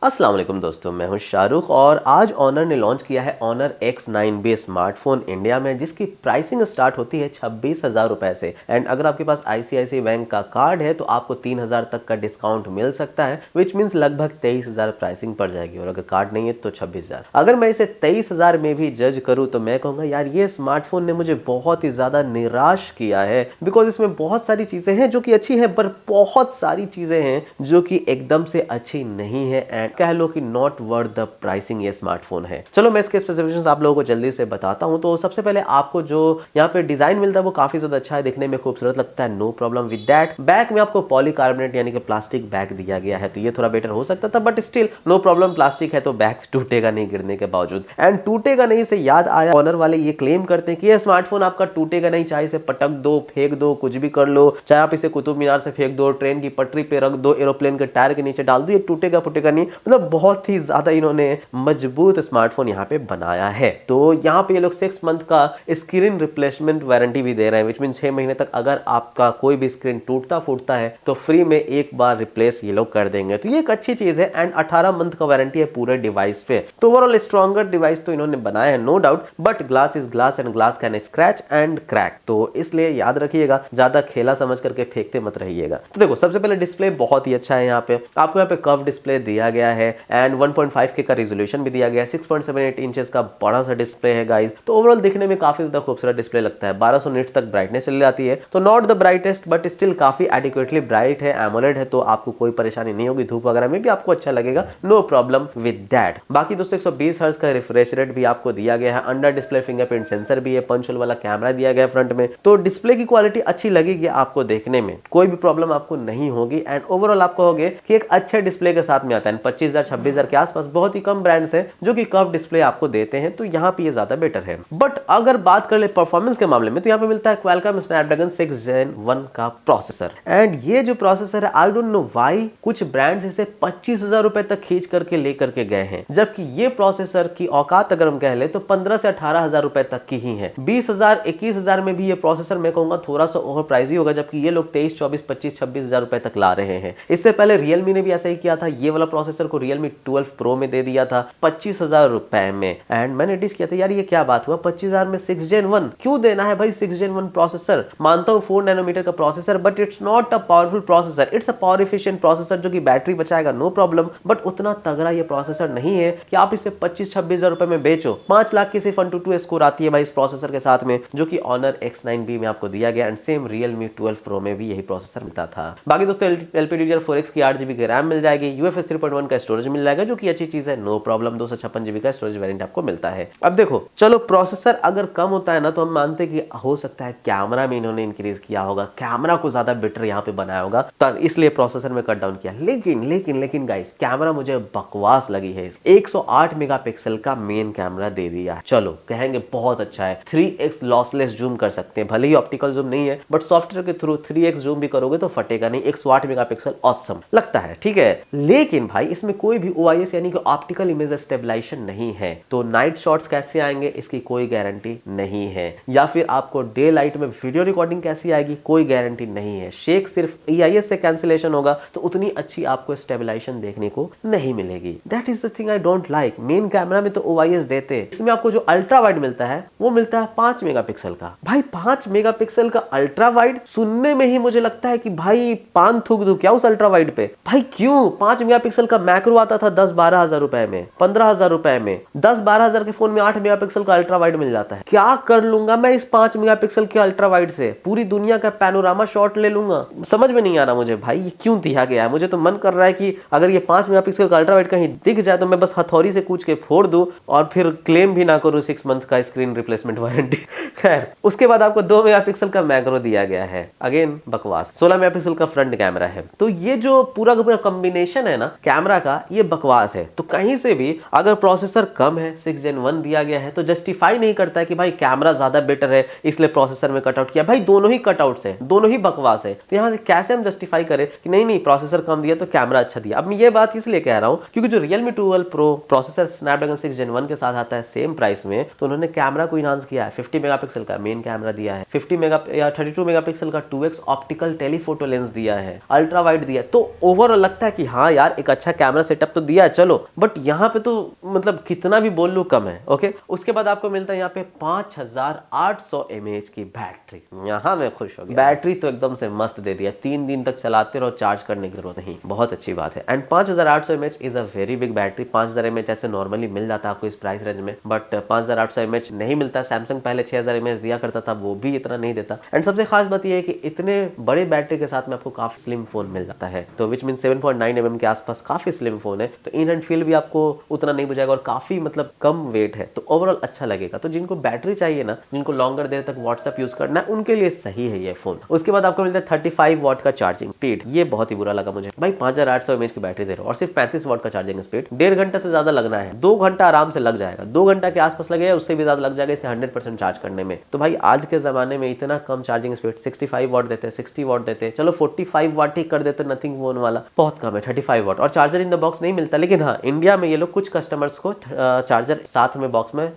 अस्सलाम वालेकुम दोस्तों, मैं हूं शाहरुख और आज ऑनर ने लॉन्च किया है ऑनर X9B स्मार्टफोन इंडिया में, जिसकी प्राइसिंग स्टार्ट होती है 26,000 रुपए से। एंड अगर आपके पास ICICI बैंक का कार्ड है तो आपको 3,000 तक का डिस्काउंट मिल सकता है, विच मीन्स लगभग 23,000 प्राइसिंग पड़ जाएगी। और अगर कार्ड नहीं है तो 26,000। अगर मैं इसे 23,000 में भी जज करूँ तो मैं कहूँगा यार ये स्मार्टफोन ने मुझे बहुत ही ज़्यादा निराश किया है, बिकॉज इसमें बहुत सारी चीज़ें हैं जो कि अच्छी है, पर बहुत सारी चीज़ें हैं जो कि एकदम से अच्छी नहीं है एंड कह लो कि नॉट वर्थ द प्राइसिंग ये स्मार्टफोन है। चलो मैं इसके स्पेसिफिकेशंस आप लोगों को जल्दी से बताता हूं। तो सबसे पहले आपको जो यहाँ पे डिजाइन मिलता है वो काफी ज्यादा अच्छा है, दिखने में खूबसूरत लगता है, no problem with that. Back में आपको पॉलीकार्बोनेट यानी कि प्लास्टिक बैग दिया गया है, तो ये थोड़ा बेटर हो सकता था, but still no problem, plastic है तो बैग टूटेगा नहीं गिरने के बावजूद। एंड टूटेगा नहीं से याद आया, ऑनर वाले ये क्लेम करते हैं कि ये स्मार्टफोन आपका टूटेगा नहीं, चाहे इसे पटक दो, फेंक दो, कुछ भी कर लो, चाहे आप इसे कुतुब मीनार से फेंक दो, ट्रेन की पटरी पे रख दो, एरोप्लेन के टायर के नीचे डाल दो, ये टूटेगा फूटेगा नहीं। मतलब बहुत ही ज्यादा इन्होंने मजबूत स्मार्टफोन यहाँ पे बनाया है। तो यहाँ पे ये लोग 6 मंथ का स्क्रीन रिप्लेसमेंट वारंटी भी दे रहे हैं, विच मीन 6 महीने तक अगर आपका कोई भी स्क्रीन टूटता फूटता है तो फ्री में एक बार रिप्लेस ये लोग कर देंगे। तो ये एक अच्छी चीज है। एंड 18 मंथ का वारंटी है पूरे डिवाइस पे। तो ओवरऑल स्ट्रॉन्गर डिवाइस तो इन्होंने बनाया है, no doubt, but glass is glass and glass can scratch and crack, तो इसलिए याद रखिएगा, ज्यादा खेला समझ करके फेंकते मत रहिएगा। तो देखो सबसे पहले डिस्प्ले बहुत ही अच्छा है, यहाँ पे आपको यहाँ पे कर्व डिस्प्ले दिया गया है एंड 1.5K का रेजोल्यूशन भी दिया गया है, 6.78 इंचेस का बड़ा सा डिस्प्ले है गाइस। तो ओवरऑल दिखने में काफी ज्यादा खूबसूरत डिस्प्ले लगता है। 1200 निट्स तक ब्राइटनेस चली जाती है, तो not the brightest but still काफी एडिक्वेटली ब्राइट है। एमोलेड है तो आपको कोई परेशानी नहीं होगी, धूप वगैरह में भी आपको अच्छा लगेगा, नो प्रॉब्लम विद दैट। बाकी दोस्तों 120 हर्ट्ज का रिफ्रेश रेट भी आपको दिया गया है, अंडर डिस्प्ले फिंगरप्रिंट सेंसर भी है, पंच होल वाला कैमरा दिया गया है फ्रंट में। तो डिस्प्ले की क्वालिटी अच्छी लगेगी आपको, देखने में कोई भी प्रॉब्लम आपको नहीं होगी। एंड ओवरऑल आप कहोगे कि एक अच्छे डिस्प्ले के साथ में आता है। 25,000 26,000 के आसपास बहुत ही कम ब्रांड्स हैं जो कि कर्व डिस्प्ले आपको देते हैं, तो यहाँ पे ये ज्यादा बेटर है। बट अगर बात कर ले परफॉर्मेंस के मामले में तो यहाँ पे मिलता है क्वालकॉम स्नैपड्रैगन 6 Gen 1 का प्रोसेसर। एंड ये जो प्रोसेसर है, आई डोंट नो व्हाई कुछ ब्रांड्स इसे 25,000 रुपए तक खींच करके लेकर के गए हैं, जबकि ये प्रोसेसर की औकात अगर हम कह ले तो 15 से 18,000 रुपए तक की ही है। 20,000 21,000 में भी ये प्रोसेसर मैं कहूंगा थोड़ा सा ओवर प्राइस ही होगा, जबकि ये लोग 23 24 25 26,000 रुपए तक ला रहे हैं। इससे पहले रियलमी ने भी ऐसा ही किया था, ये वाला प्रोसेसर को रियलमी 12 प्रो में दे दिया था 25,000 रुपए में। एंड मैंने डिस किया था यार ये क्या बात हुआ, 25,000 में 6 Gen 1 क्यों देना है भाई? 6 Gen 1 प्रोसेसर, मानता हूं 4 नैनोमीटर का processor, but it's not a powerful processor, it's a power efficient processor जो कि बैटरी बचाएगा, नो प्रॉब्लम, बट उतना तगड़ा ये प्रोसेसर नहीं है कि आप इसे 25-26,000 रुपए में बेचो। 5 लाख की सिर्फ AnTuTu स्कोर आती है भाई इस प्रोसेसर के साथ में, जो कि ऑनर X9B में आपको दिया गया। एंड सेम रियलमी 12 प्रो में भी यही प्रोसेसर मिलता था। बाकी दोस्तों LPDDR4X की 8GB की रैम मिल जाएगी, UFS 3.1 का स्टोरेज मिल जाएगा जो कि अच्छी चीज है, नो प्रॉब्लम। 256GB का स्टोरेज वेरिएंट आपको मिलता है। अब देखो चलो प्रोसेसर अगर कम होता है ना तो हम मानते कि हो सकता है कैमरा में इन्होंने इंक्रीज किया होगा, कैमरा को ज्यादा बेटर यहाँ पे बनाया होगा, तो इसलिए प्रोसेसर में कट डाउन किया। लेकिन गाइस कैमरा मुझे बकवास लगी है। 108 मेगापिक्सल का मेन कैमरा दे दिया, चलो कहेंगे बहुत अच्छा है। 3x लॉसलेस जूम कर सकते हैं, भले ही ऑप्टिकल जूम नहीं है, बट सॉफ्टवेयर के थ्रू 3x जूम भी करोगे तो फटेगा नहीं। 108 मेगापिक्सल ऑसम लगता है, ठीक है। लेकिन भाई इसमें कोई भी OIS यानी कि ऑप्टिकल इमेज स्टेबलाइजेशन नहीं है, तो नाइट शॉट्स कैसे आएंगे इसकी कोई गारंटी नहीं है, या फिर आपको डे लाइट में वीडियो रिकॉर्डिंग कैसी आएगी कोई गारंटी नहीं है। शेक सिर्फ EIS से कैंसिलेशन होगा तो उतनी अच्छी आपको स्टेबलाइजेशन देखने को नहीं मिलेगी। That is the thing I don't like. Main camera में तो OIS देते, इसमें आपको जो अल्ट्रा वाइड मिलता है वो मिलता है 5 मेगापिक्सल का। भाई 5 मेगापिक्सल का अल्ट्रा वाइड सुनने में ही मुझे लगता है कि भाई पान थूक दूं क्या उस अल्ट्रा वाइड पे। भाई क्यों? 5 मेगापिक्सल का मैक्रो आता था 10-12 हजार रुपए में, 15,000 रुपए में। 10-12 हजार के फोन में 8 मेगापिक्सल का अल्ट्रा वाइड मिल जाता है। क्या कर लूंगा मैं इस 5 मेगापिक्सल के अल्ट्रा वाइड से? पूरी दुनिया का पैनोरामा शॉट ले लूंगा। समझ में नहीं आ रहा मुझे भाई ये क्यों दिया गया है। मुझे तो मन कर रहा है कि अगर ये 5 मेगापिक्सल का अल्ट्रा वाइड कहीं दिख जाए तो मैं बस हथौड़ी से कूच के फोड़ दूं और फिर क्लेम भी ना करूं 6 मंथ का स्क्रीन रिप्लेसमेंट वारंटी। खैर उसके बाद आपको 2 मेगापिक्सल का मैक्रो दिया गया है, अगेन बकवास। 16 मेगापिक्सल का फ्रंट कैमरा है। तो ये जो पूरा का पूरा कॉम्बिनेशन है ना कैमरा का, ये बकवास है। तो कहीं से भी अगर प्रोसेसर कम है, 6 Gen 1 दिया गया है, तो जस्टिफाई नहीं करता है कि भाई कैमरा ज्यादा बेटर है इसलिए प्रोसेसर में कटआउट किया। भाई दोनों ही कटआउट्स है, दोनों ही बकवास है। तो यहाँ से कैसे हम जस्टिफाई करें कि नहीं प्रोसेसर कम दिया तो कैमरा अच्छा दिया। अब मैं ये बात इसलिए कह रहा हूं क्योंकि जो Realme 12 Pro processor Snapdragon 6 Gen 1 के साथ आता है सेम प्राइस में, तो उन्होंने कैमरा को इनहांस किया है। 50 मेगापिक्सल का मेन कैमरा दिया है, 32 मेगापिक्सल का 2x ऑप्टिकल टेलीफोटो लेंस दिया है, अल्ट्रा वाइड दिया है। तो ओवरऑल लगता है कि हाँ यार एक अच्छा कैमरा कैमरा सेटअप तो दिया है चलो, बट यहाँ पे तो मतलब कितना भी बोल लूँ कम है। ओके, उसके बाद आपको मिलता है यहाँ पे 5800 mAh की बैटरी। यहाँ मैं खुश हो गया, बैटरी तो एकदम से मस्त दे दिया, 3 दिन तक चलाते रहो, चार्ज करने की जरूरत नहीं, बहुत अच्छी बात है। And 5800 mAh is a very big battery. 5000 mAh ऐसे नॉर्मली मिल जाता है आपको इस प्राइस रेंज में, बट 5800 mAh नहीं मिलता। सैमसंग पहले 6000 mAh दिया करता था, वो भी इतना नहीं देता। एंड सबसे खास बात यह है कि इतने बड़े बैटरी के साथ में आपको काफी स्लिम फोन मिल जाता है, तो विच मीन 7.9 mm के आसपास काफी स्लिम फोन है, तो इन हैंड फील भी आपको उतना नहीं बुझाएगा और काफी मतलब कम वेट है, तो ओवरऑल अच्छा लगेगा। तो जिनको बैटरी चाहिए ना, जिनको लॉन्गर देर तक व्हाट्सएप यूज करना है, उनके लिए सही है ये फोन। उसके बाद आपको मिलता है 35 वॉट का चार्जिंग स्पीड। ये बहुत ही बुरा लगा मुझे भाई, 5800 mAh की बैटरी दे रहे हो और सिर्फ 35 वॉट का चार्जिंग स्पीड। 1.5 घंटा से ज्यादा लगना है, 2 घंटा आराम से लग जाएगा, 2 घंटा के आसपास लगेगा, उससे भी ज्यादा लग जाएगा इसे 100% चार्ज करने में। तो भाई आज के जमाने में इतना कम चार्जिंग स्पीड, 65 वॉट देते हैं, 60 वॉट देते हैं, चलो 45 वॉट ही कर देते, नथिंग फोन वाला बहुत कम है। 35 वॉट और चार्जर इन द बॉक्स नहीं मिलता, लेकिन हाँ इंडिया में ये लोग कुछ कस्टमर्स को चार्जर साथ में बॉक्स में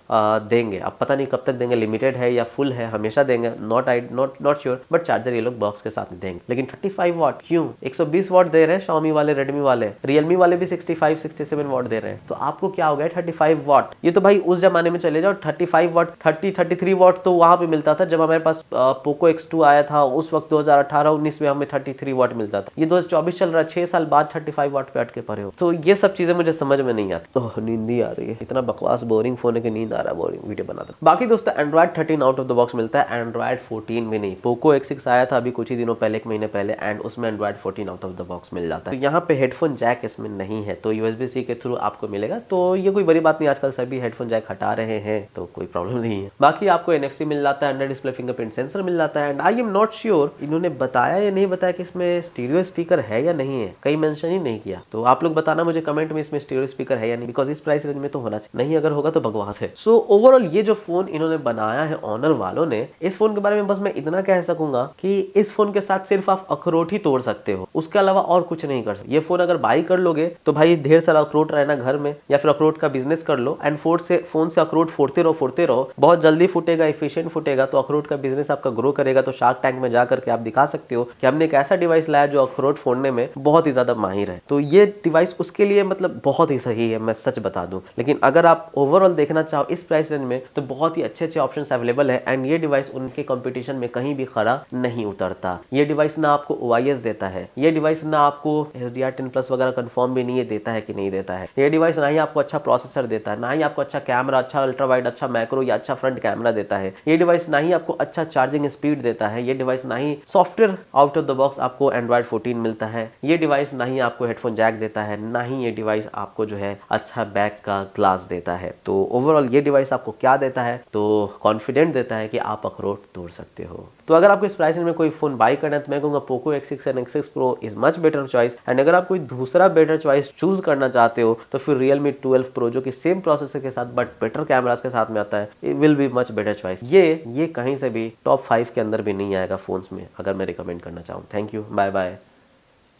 देंगे। अब पता नहीं कब तक देंगे, लिमिटेड है या फुल है, हमेशा देंगे, नॉट श्योर, बट चार्जर ये लोग बॉक्स के साथ में देंगे। लेकिन 35 वॉट क्यों? 120 वॉट दे रहे हैं Xiaomi वाले, Redmi वाले, Realme वाले भी 65 67 वॉट दे रहे हैं, तो आपको क्या हो गया 35 वॉट? ये तो भाई उस जमाने में चले जाओ, 35 वॉट 33 वॉट तो वहां पे मिलता था जब हमारे पास पोको X2 आया था, उस वक्त 2018-19 में हमें 33 वॉट मिलता था। ये 2024 चल रहा है, 6 साल बाद 35 वॉट पे अटके पड़े हो। तो ये सब चीजें मुझे समझ में नहीं आती। ओह नींद ही आ रही है, इतना बकवास बोरिंग फोन है कि नींद आ रहा है, बोरिंग वीडियो बनाता। बाकी दोस्तों Android 13 out of the box मिलता है, एंड्रॉइड 14 भी नहीं। पोको X6 आया था अभी कुछ ही दिनों पहले, 1 महीने पहले, एंड उसमें Android 14 out of the box मिल जाता है। तो यहाँ पे हेडफोन जैक इसमें नहीं है, तो USB-C के थ्रू आपको मिलेगा, तो ये कोई बड़ी बात नहीं, आजकल सभी हेडफोन जैक हटा रहे हैं, तो कोई प्रॉब्लम नहीं है। बाकी आपको NFC मिल जाता है, अंडर डिस्प्ले फिंगरप्रिंट सेंसर मिल जाता है, and I am not sure इन्होंने बताया या नहीं बताया कि इसमें स्टीरियो स्पीकर है या नहीं है, कहीं मेंशन ही नहीं किया। तो आप लोग बताना मुझे कमेंट में इसमें स्टीरियो स्पीकर है या नहीं, बिकॉज इस प्राइस रेंज में तो होना चाहिए, नहीं अगर होगा तो बकवास है। सो ओवरऑल ये जो फोन इन्होंने बनाया है ऑनर वालों ने, इस फोन के बारे में बस मैं इतना कह सकूंगा कि इस फोन के साथ सिर्फ आप अखरोट ही तोड़ सकते हो, उसके अलावा और कुछ नहीं कर सकते। ये फोन अगर बाई कर लोगे तो भाई ढेर सारा अखरोट रहना घर में, या फिर अखरोट का बिजनेस कर लो, एंड फोन से अखरोट फोड़ते रहो, बहुत जल्दी फूटेगा, एफिशिएंट फूटेगा, तो अखरोट का बिजनेस आपका ग्रो करेगा। तो शार्क टैंक में जाकर के आप दिखा सकते हो कि हमने एक ऐसा डिवाइस लाया जो अखरोट फोड़ने में बहुत ही ज्यादा माहिर है, तो ये डिवाइस उसके लिए मतलब बहुत ही सही है, मैं सच बता दूं। लेकिन अगर आप ओवरऑल देखना चाहो इस प्राइस रेंज में, तो बहुत ही अच्छे ऑप्शंस अवेलेबल है, एंड ये डिवाइस उनके कंपटीशन में कहीं भी खड़ा नहीं उतरता। ये डिवाइस ना आपको OIS देता है, ये डिवाइस ना आपको HDR10+ वगैरह कंफर्म भी नहीं देता है कि नहीं देता है, ये डिवाइस ना ही आपको अच्छा प्रोसेसर देता है, ना ही आपको अच्छा कैमरा, अच्छा अल्ट्रा वाइड, अच्छा मैक्रो या अच्छा फ्रंट कैमरा देता है, ये डिवाइस ना ही आपको अच्छा चार्जिंग स्पीड देता है, ये डिवाइस ना ही software out of the box आपको एंड्रॉइड 14 मिलता है, ये डिवाइस ना ही आपको हेडफोन जैक देता है, ना ही ये डिवाइस आपको जो है अच्छा बैक का ग्लास देता है। तो ओवरऑल ये डिवाइस आपको क्या देता है? तो कॉन्फिडेंट देता है कि आप अखरोट तोड़ सकते हो। तो अगर आपको इस प्राइस में कोई फोन बाई करना है तो मैं कहूंगा Poco X6 and X6 Pro is much better choice. And अगर आप कोई दूसरा बेटर चॉइस चूज करना चाहते हो तो फिर Realme 12 Pro जो कि सेम प्रोसेसर के साथ बट बेटर कैमरास के साथ में आता है, it will be much better choice. ये कहीं से भी टॉप 5 के अंदर भी नहीं आएगा फोन्स में, अगर मैं रिकमेंड करना चाहूँ। थैंक यू, बाय बाय,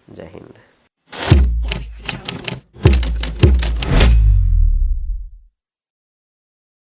जय हिंद।